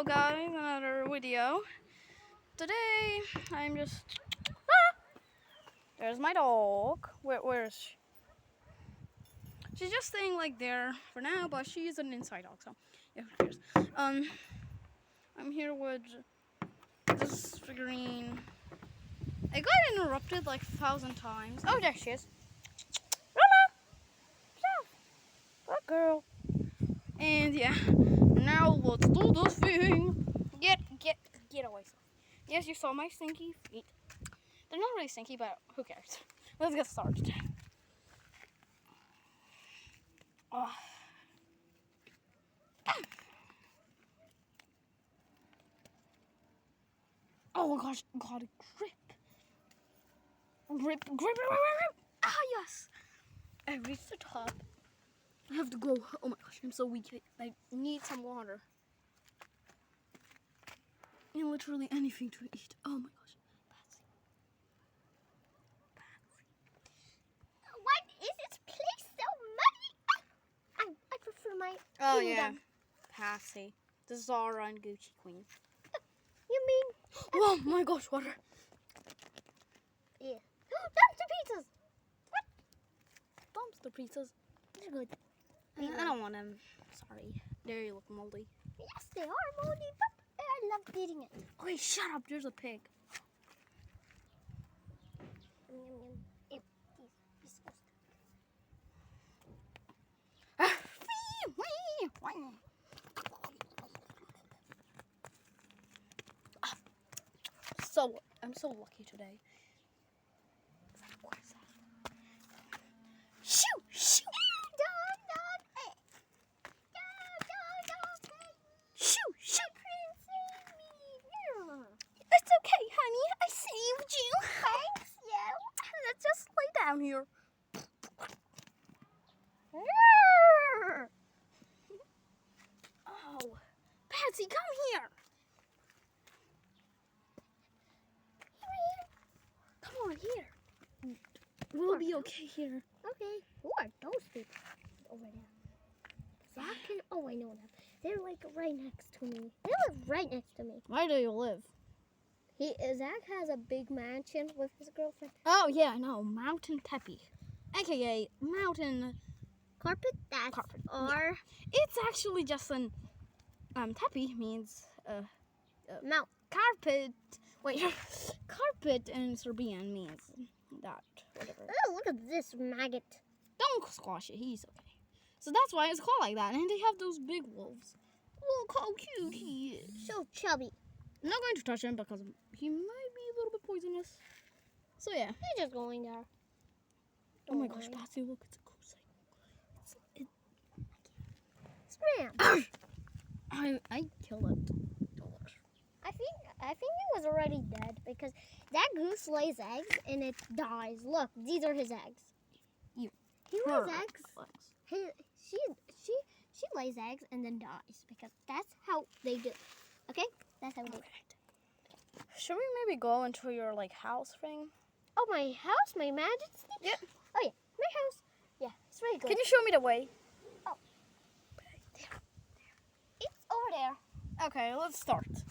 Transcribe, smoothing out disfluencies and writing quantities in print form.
guys, another video. Today I'm just there's my dog. Where is she? She's just staying like there for now, but she is an inside dog, so yeah, who cares? I'm here with this figurine. I got interrupted like 1,000 times. Oh, there she is. Good girl. And yeah, now let's do this thing. Get away. Yes, you saw my stinky feet. They're not really stinky, but who cares? Let's get started. Oh my gosh, gotta grip. Ah, yes. I reached the top. I have to go. Oh my gosh, I'm so weak. I need some water. And literally anything to eat. Oh my gosh. Patsy. What is this place so muddy? I prefer my Oh kingdom. yeah. Patsy. The Zara and Gucci queen. You mean? Oh my gosh, water. Yeah. Dumpster pizzas. What? Dumpster pizzas. They're good. I don't want them. Sorry. They look moldy. Yes, they are moldy, but I love eating it. Okay, shut up. There's a pig. So, I'm so lucky today. Shoo! It's okay, honey. I saved you. Thanks, you. Let's just lay down here. Oh, Patsy, come here. Come on here. We'll be okay here. Okay. Who are those people over there? Zach and I know them. They're like right next to me. They live right next to me. Where do you live? Zach has a big mansion with his girlfriend. Oh yeah, I know. Mountain Teppy, aka Mountain Carpet. That's Carpet. our It's actually just an Teppy means mount. carpet. Wait, carpet in Serbian means that whatever. Oh, look at this maggot. Don't squash it. He's okay. So that's why it's called like that. And they have those big wolves. Look how cute he is. So chubby. I'm not going to touch him because he might be a little bit poisonous. So yeah. He's just going there. Oh my gosh, Patsy, look, it's a cool sight. Scram. I killed it. I think it was already dead because that goose lays eggs and it dies. Look, these are his eggs. He lays eggs. She lays eggs and then dies because that's how they do. Okay, that's how we do it. Should we maybe go into your house thing? Oh, my house, my majesty. Yeah. Oh yeah, my house. Yeah, it's really good. Can you show me the way? Oh, there. It's over there. Okay, let's start.